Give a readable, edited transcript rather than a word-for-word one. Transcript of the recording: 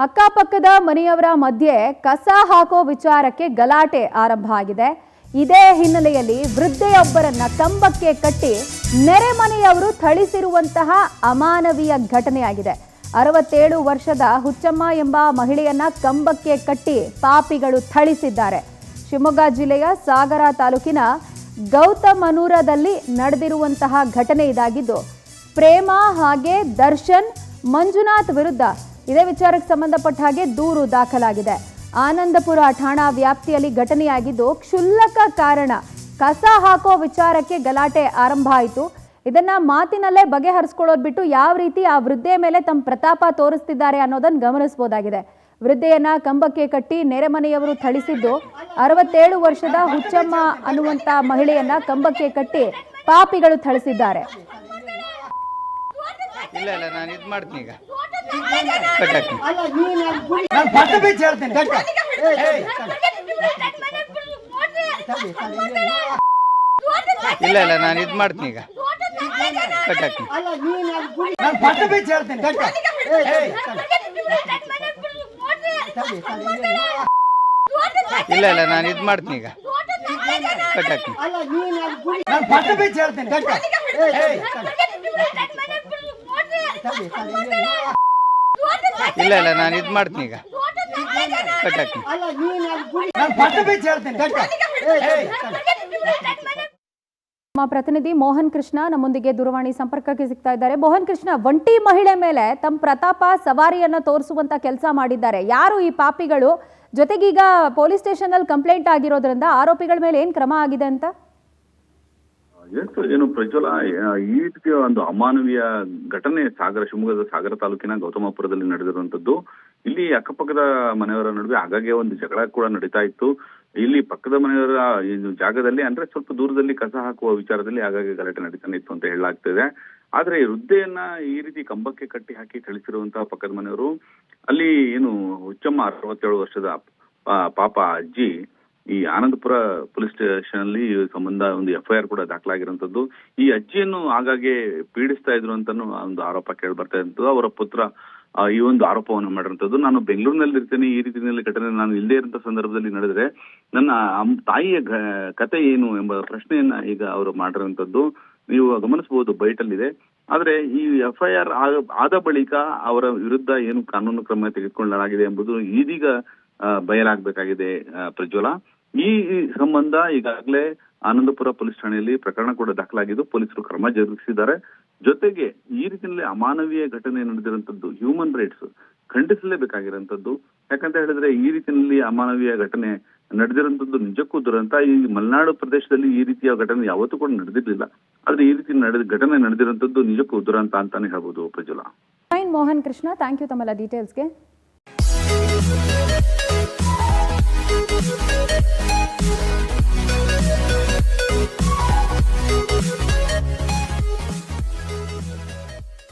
ಅಕ್ಕಪಕ್ಕದ ಮನೆಯವರ ಮಧ್ಯೆ ಕಸ ಹಾಕೋ ವಿಚಾರಕ್ಕೆ ಗಲಾಟೆ ಆರಂಭ ಆಗಿದೆ. ಇದೇ ಹಿನ್ನೆಲೆಯಲ್ಲಿ ವೃದ್ಧೆಯೊಬ್ಬರನ್ನ ಕಂಬಕ್ಕೆ ಕಟ್ಟಿ ನೆರೆ ಮನೆಯವರು ಥಳಿಸಿರುವಂತಹ ಅಮಾನವೀಯ ಘಟನೆಯಾಗಿದೆ. 67 ವರ್ಷದ ಹುಚ್ಚಮ್ಮ ಎಂಬ ಮಹಿಳೆಯನ್ನ ಕಂಬಕ್ಕೆ ಕಟ್ಟಿ ಪಾಪಿಗಳು ಥಳಿಸಿದ್ದಾರೆ. ಶಿವಮೊಗ್ಗ ಜಿಲ್ಲೆಯ ಸಾಗರ ತಾಲೂಕಿನ ಗೌತಮನೂರದಲ್ಲಿ ನಡೆದಿರುವಂತಹ ಘಟನೆ ಇದಾಗಿದ್ದು, ಪ್ರೇಮ ಹಾಗೆ ದರ್ಶನ್ ಮಂಜುನಾಥ್ ವಿರುದ್ಧ ಇದೇ ವಿಚಾರಕ್ಕೆ ಸಂಬಂಧಪಟ್ಟ ಹಾಗೆ ದೂರು ದಾಖಲಾಗಿದೆ. ಆನಂದಪುರ ಠಾಣಾ ವ್ಯಾಪ್ತಿಯಲ್ಲಿ ಘಟನೆಯಾಗಿದ್ದು, ಕ್ಷುಲ್ಲಕ ಕಾರಣ ಕಸ ಹಾಕೋ ವಿಚಾರಕ್ಕೆ ಗಲಾಟೆ ಆರಂಭ ಆಯಿತು. ಇದನ್ನ ಮಾತಿನಲ್ಲೇ ಬಗೆಹರಿಸ್ಕೊಳ್ಳೋದು ಬಿಟ್ಟು ಯಾವ ರೀತಿ ಆ ವೃದ್ಧೆ ಮೇಲೆ ತಮ್ಮ ಪ್ರತಾಪ ತೋರಿಸ್ತಿದ್ದಾರೆ ಅನ್ನೋದನ್ನ ಗಮನಿಸಬಹುದಾಗಿದೆ. ವೃದ್ಧೆಯನ್ನ ಕಂಬಕ್ಕೆ ಕಟ್ಟಿ ನೆರೆ ಮನೆಯವರು ಥಳಿಸಿದ್ದು, 67 ವರ್ಷದ ಹುಚ್ಚಮ್ಮ ಅನ್ನುವಂತ ಮಹಿಳೆಯನ್ನ ಕಂಬಕ್ಕೆ ಕಟ್ಟಿ ಪಾಪಿಗಳು ಥಳಿಸಿದ್ದಾರೆ. ಇಲ್ಲ ಇಲ್ಲ ನಾನು ಇದು ಮಾಡ್ತೀನಿ ಈಗ ಇಲ್ಲ ಇಲ್ಲ ನಾನು ಇದು ಮಾಡ್ತೀನಿ ಈಗ ಇಲ್ಲ ಇಲ್ಲ ನಾನು ಇದು ಮಾಡ್ತೀನಿ ಈಗ ಇಲ್ಲ ಇಲ್ಲ ನಾನು ಇದು ಮಾಡ್ತೀನಿ ಈಗ ನಮ್ಮ ಪ್ರತಿನಿಧಿ ಮೋಹನ್ ಕೃಷ್ಣ ನಮ್ಮೊಂದಿಗೆ ದೂರವಾಣಿ ಸಂಪರ್ಕಕ್ಕೆ ಸಿಗ್ತಾ ಇದ್ದಾರೆ. ಮೋಹನ್ ಕೃಷ್ಣ, ಒಂಟಿ ಮಹಿಳೆ ಮೇಲೆ ತಮ್ಮ ಪ್ರತಾಪ ಸವಾರಿಯನ್ನ ತೋರಿಸುವಂತ ಕೆಲಸ ಮಾಡಿದ್ದಾರೆ. ಯಾರು ಈ ಪಾಪಿಗಳು? ಜೊತೆಗೀಗ ಪೊಲೀಸ್ ಸ್ಟೇಷನ್ ಅಲ್ಲಿ ಕಂಪ್ಲೇಂಟ್ ಆಗಿರೋದ್ರಿಂದ ಆರೋಪಿಗಳ ಮೇಲೆ ಏನ್ ಕ್ರಮ ಆಗಿದೆ ಅಂತ? ಏನು ಪ್ರಜ್ವಲ, ಈ ರೀತಿಯ ಒಂದು ಅಮಾನವೀಯ ಘಟನೆ ಶಿವಮೊಗ್ಗದ ಸಾಗರ ತಾಲೂಕಿನ ಗೌತಮಪುರದಲ್ಲಿ ನಡೆದಿರುವಂತದ್ದು. ಇಲ್ಲಿ ಅಕ್ಕಪಕ್ಕದ ಮನೆಯವರ ನಡುವೆ ಆಗಾಗ್ಗೆ ಒಂದು ಜಗಳ ಕೂಡ ನಡೀತಾ ಇತ್ತು. ಇಲ್ಲಿ ಪಕ್ಕದ ಮನೆಯವರ ಜಾಗದಲ್ಲಿ ಅಂದ್ರೆ ಸ್ವಲ್ಪ ದೂರದಲ್ಲಿ ಕಸ ಹಾಕುವ ವಿಚಾರದಲ್ಲಿ ಆಗಾಗ್ಗೆ ಗಲಾಟೆ ನಡೀತಾನೆ ಇತ್ತು ಅಂತ ಹೇಳಲಾಗ್ತಿದೆ. ಆದ್ರೆ ವೃದ್ಧೆಯನ್ನ ಈ ರೀತಿ ಕಂಬಕ್ಕೆ ಕಟ್ಟಿ ಹಾಕಿ ಥಳಿಸಿರುವಂತಹ ಪಕ್ಕದ ಮನೆಯವರು, ಅಲ್ಲಿ ಏನು ಹುಚ್ಚಮ್ಮ 67 ವರ್ಷದ ಪಾಪ ಅಜ್ಜಿ ಈ ಆನಂದಪುರ ಪೊಲೀಸ್ ಸ್ಟೇಷನ್ ಅಲ್ಲಿ ಸಂಬಂಧ ಒಂದು FIR ಕೂಡ ದಾಖಲಾಗಿರುವಂತದ್ದು. ಈ ಅಜ್ಜಿಯನ್ನು ಆಗಾಗ್ಗೆ ಪೀಡಿಸ್ತಾ ಇದ್ರು ಅಂತ ಒಂದು ಆರೋಪ ಕೇಳಿ ಬರ್ತಾ ಇರುವಂತದ್ದು. ಅವರ ಪುತ್ರ ಈ ಒಂದು ಆರೋಪವನ್ನು ಮಾಡಿರುವಂತದ್ದು. ನಾನು ಬೆಂಗಳೂರಿನಲ್ಲಿ ಇರ್ತೇನೆ, ಈ ರೀತಿಯಲ್ಲಿ ಘಟನೆ ನಾನು ಇಲ್ಲದೆ ಇರುವಂತ ಸಂದರ್ಭದಲ್ಲಿ ನಡೆದ್ರೆ ನನ್ನ ತಾಯಿಯ ಕತೆ ಏನು ಎಂಬ ಪ್ರಶ್ನೆಯನ್ನ ಈಗ ಅವರು ಮಾಡಿರುವಂತದ್ದು ನೀವು ಗಮನಿಸಬಹುದು, ಬೈಟಲ್ಲಿದೆ. ಆದ್ರೆ ಈ FIR ಆದ ಬಳಿಕ ಅವರ ವಿರುದ್ಧ ಏನು ಕಾನೂನು ಕ್ರಮ ತೆಗೆದುಕೊಳ್ಳಲಾಗಿದೆ ಎಂಬುದು ಇದೀಗ ಬಯಲಾಗಬೇಕಾಗಿದೆ ಪ್ರಜ್ವಲ. ಈ ಸಂಬಂಧ ಈಗಾಗಲೇ ಆನಂದಪುರ ಪೊಲೀಸ್ ಠಾಣೆಯಲ್ಲಿ ಪ್ರಕರಣ ಕೂಡ ದಾಖಲಾಗಿದ್ದು ಪೊಲೀಸರು ಕ್ರಮ ಜರುಗಿಸಿದ್ದಾರೆ. ಜೊತೆಗೆ ಈ ರೀತಿಯಲ್ಲಿ ಅಮಾನವೀಯ ಘಟನೆ ನಡೆದಿರುವಂತದ್ದು ಹ್ಯೂಮನ್ ರೈಟ್ಸ್ ಖಂಡಿಸಲೇಬೇಕಾಗಿರುವಂತದ್ದು. ಯಾಕಂತ ಹೇಳಿದ್ರೆ ಈ ರೀತಿಯಲ್ಲಿ ಅಮಾನವೀಯ ಘಟನೆ ನಡೆದಿರುವಂತದ್ದು ನಿಜಕ್ಕೂ ದುರಂತ. ಈ ಮಲೆನಾಡು ಪ್ರದೇಶದಲ್ಲಿ ಈ ರೀತಿಯ ಘಟನೆ ಯಾವತ್ತೂ ಕೂಡ ನಡೆದಿರ್ಲಿಲ್ಲ. ಆದ್ರೆ ಈ ರೀತಿ ಘಟನೆ ನಡೆದಿರುವಂತದ್ದು ನಿಜಕ್ಕೂ ದುರಂತ ಅಂತಾನೆ ಹೇಳ್ಬೋದು ಪ್ರಜ್ವಲ. ಮೋಹನ್ ಕೃಷ್ಣ, ಥ್ಯಾಂಕ್ ಯು ತಮ್ಮೆಲ್ಲ ಡೀಟೇಲ್ಸ್ಗೆ.